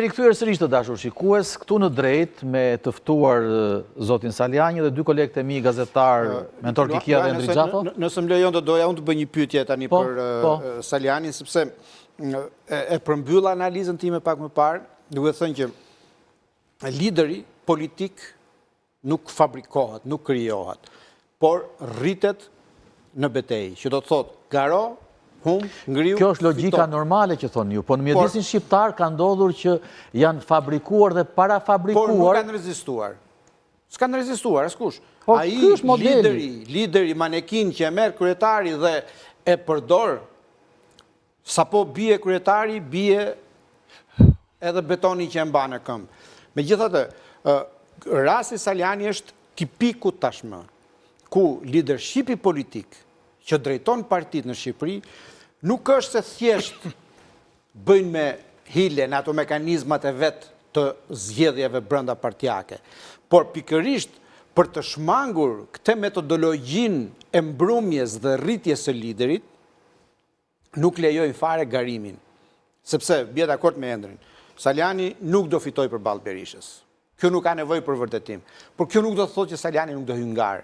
Rikthyer sërish të dashur shikues, këtu në drejt me të ftuar zotin Saljani dhe dy kolegët e mi gazetar Mentor Kikia dhe Endri Xhapo. Nëse më lejon doja unë të bëj një pyetje tani për Saljanin, sepse e përmbyll analizën time pak më parë, duke thënë që lideri politik nuk fabrikohet, nuk krijohet, por rritet në betejë, që do të thotë garo, ngriu, kjo është logjika normale që thonë ju, po në mjedisin shqiptar ka ndodhur që janë fabrikuar dhe parafabrikuar. Por nuk kanë rezistuar. S'kanë rezistuar, askush. Ai lideri manekin që e merr kryetari dhe e përdor, sapo bie kryetari, bie edhe betoni që e mban në këmbë. Megjithatë, rasti Saljani është tipiku tashmë, ku leadershipi politik që drejton partitë në Shqipëri nuk është se thjesht bëjnë me hile në ato mekanizmat e vetë të zgjedhjeve brenda partijake, por pikërisht për të shmangur këtë metodologjin e mbrumjes dhe rritjes së liderit, nuk lejojnë fare garimin. Sepse, bie dakord me Endrin, Saljani nuk do fitoj për balë Berishës. Kjo nuk ka nevojë për vërtetim. Por kjo nuk do të thotë që Saljani nuk do hyjë në garë.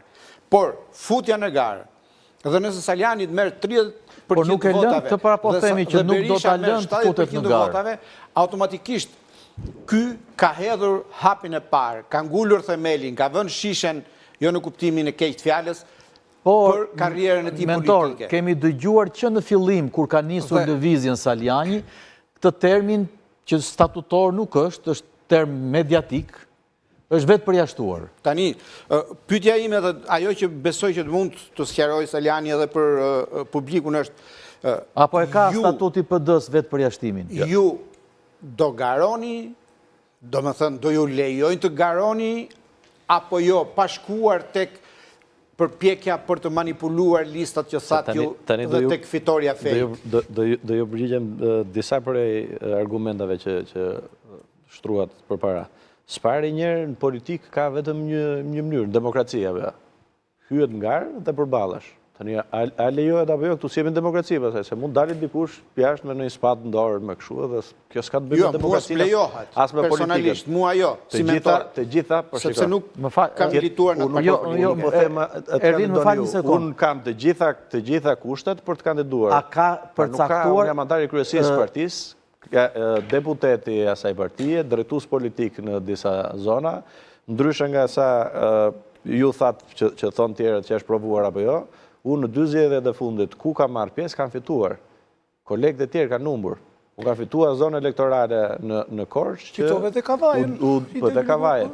Por futja në garë, dhe nëse Saljani të merr 30% por nuk e lënë të para po themi që nuk do ta lënë të futet në garë. Automatikisht ky ka hedhur hapin e parë, ka ngulur themelin, ka vënë shishen jo në kuptimin e keq të fjalës për karrierën e tij politike. Mentor, kemi dëgjuar që në fillim kur ka nisur lëvizjen Saljani, këtë termin që statutor nuk është term mediatik, është vetë përjashtuar. Tani, pyetja ime dhe ajo që besoj që mund të sqaroj Saljani edhe për publikun është... Apo e ka statuti PD-s vetë përjashtimin? Ju do garoni, do me thënë, do ju lejojnë të garoni, apo jo, pa shkuar tek përpjekja për të manipuluar listat që thatë ju dhe tek fitoria fejt? Do ju përgjigjem disa prej argumentave që shtruat për para. S'pari njerë në politik ka vetëm një mënyrë, demokracia. Hyet nga garë dhe përballash. Tani, a lejohet apo jo, këtu si jemi në demokraci, pastaj, se mund dalit dikush jashtë me një spatë në dorë me kështu, dhe kjo s'ka të bëjë me demokracinë. Jo, mua s'lejohet, personalisht, mua jo, si mentor. Të gjitha, sepse nuk kam lituar në politik. Ervin, më falë një sekundë. Unë kam të gjitha kushtet për të kandiduar. A ka përcaktuar... Unë jam antar i kryesisë partisë, deputeti e asaj partije, drejtues politik në disa zona, ndryshe nga sa ju thatë që thonë tjerët që është provuar apo jo, unë në 2 zgjedhjet e fundit ku kam marrë pjesë, kam fituar. Kolegët e tjerë kanë humbur. Unë kam fituar zonë elektorale në Korçë që... Fitove të Kavajen.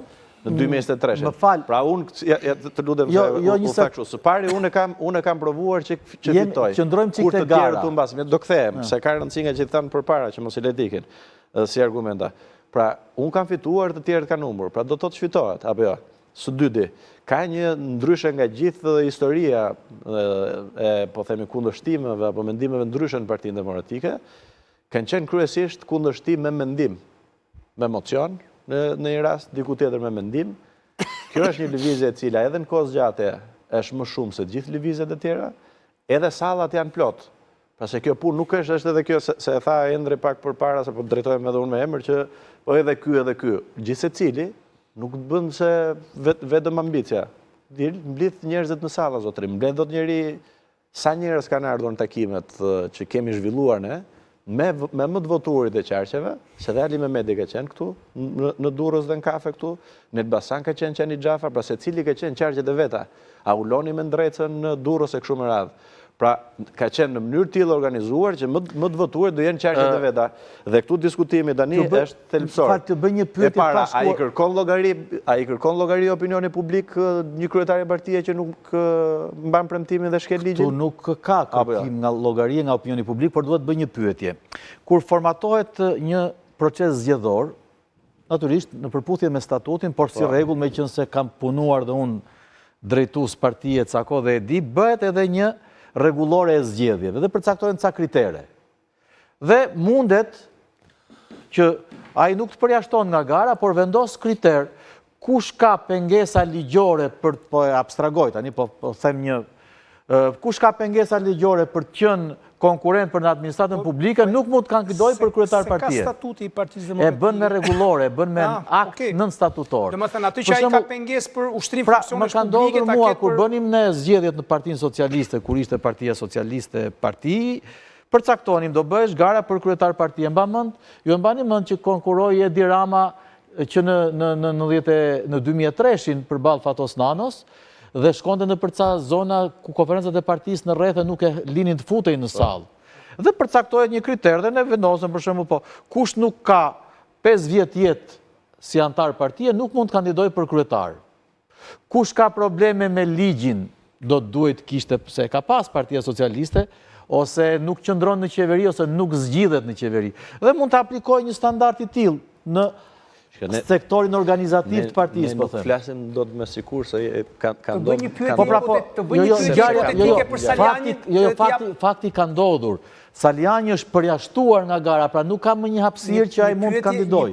Në 2023. Më falë. Pra unë, të lutem se u tha kështu. Së pari, unë e kam provuar që fitoj. Qëndrojmë qik të gara. Kur të tjerë të mbasëm, do kthehem, se ka rëndësi nga që të thanë për para, që mos i letikin, si argumenta. Pra, unë kam fituar, të tjerët kanë humbur. Pra, do të të shfitohet, apo jo? Së dyti, ka një ndryshe nga gjithë historia e, po themi, kundërshtimeve apo mendimeve ndryshe në Partinë Demokratike, kanë qenë kryesisht kundërshtim me mendim, me emocion, në një rast, diku tjetër me mendim. Kjo është një lëvizje e cila edhe në kohë zgjate është më shumë se gjithë lëvizjet e tjera, edhe sallat janë plot. Pase kjo punë nuk është edhe kjo, se e tha Endri pak për para, se po drejtojmë edhe unë me emër, që po edhe ky. Gjithse cili, nuk të bënë se vetëm ambicia. Mblidh njerëzit në salla, zotrim. Mblidh do të njeri sa njerëz kanë ardhur në takimet që kemi zhvilluar ne, me më të votuarit e qarqeve, se dhe Ali Mehmeti ka qenë këtu, në Durrës dhe në Kafe këtu, në Elbasan ka qenë Qeni Xhafar, pra se cili ka qenë qarqet e veta. A uloni me ndrecën në Durrës e kështu me radhë. Pra, ka qenë në mënyrë tillë organizuar që më të votuar do jenë qarqet e veta. Dhe këtu diskutimi tani është thelbësor. Të bëj një pyetje para, a i kërkon llogari opinioni publik një kryetari partie që nuk mban premtimin dhe shkel ligjin? Tu nuk ka kërkim nga llogaria nga opinioni publik, por duhet të bëj një pyetje. Kur formatohet një proces zgjedhor, natyrisht në përputhje me statutin, por si rregull, meqense kam punuar dhe unë drejtues partie ca kohë dhe e di, bëhet edhe një rregullore e zgjedhjeve dhe përcaktohen ca kritere. Dhe mundet që ai nuk të përjashton nga gara, por vendos kriter kush ka pengesa ligjore për po e abstragoj tani, po them një Kush ka pengesa ligjore për të qenë konkurrent për në administratën publike, nuk mund të kandidoj për kryetar partije. Se ka statuti i Partisë E Demokratike. bën me rregullore, e bën me akt nën statutor. Do më thënë, aty që ai ka pengesë për ushtrim Pra, më funksionesh ka publike, ndodhur mua, kur bënim ne zgjedhjet në Partinë Socialiste, kur ishte Partia Socialiste Parti, përcaktonim do bëhesh gara për kryetar partije. Mba mend, ju e mbani mend që konkuroi Edi Rama që në 2003-shin përballë Fatos Nanos, dhe shkonte në përca zona ku konferencat e partisë në rrethe nuk e linin të futej në sallë. Dhe përcaktohet një kriter dhe ne vendosëm për shembull, po, kush nuk ka 5 vjet jetë si antar partije, nuk mund të kandidoj për kryetar. Kush ka probleme me ligjin, do të duhet kishte, se ka pas Partia Socialiste, ose nuk qëndron në qeveri, ose nuk zgjidhet në qeveri. Dhe mund të aplikoj një standart i tillë në sektorin organizativ të partisë, po them. Ne nuk flasim do të me sikur se ka Të bëj një pyetje për Salianin. Fakti ka ndodhur. Saliani është përjashtuar nga gara, pra nuk ka më një hapësirë që ai mund të kandidojë.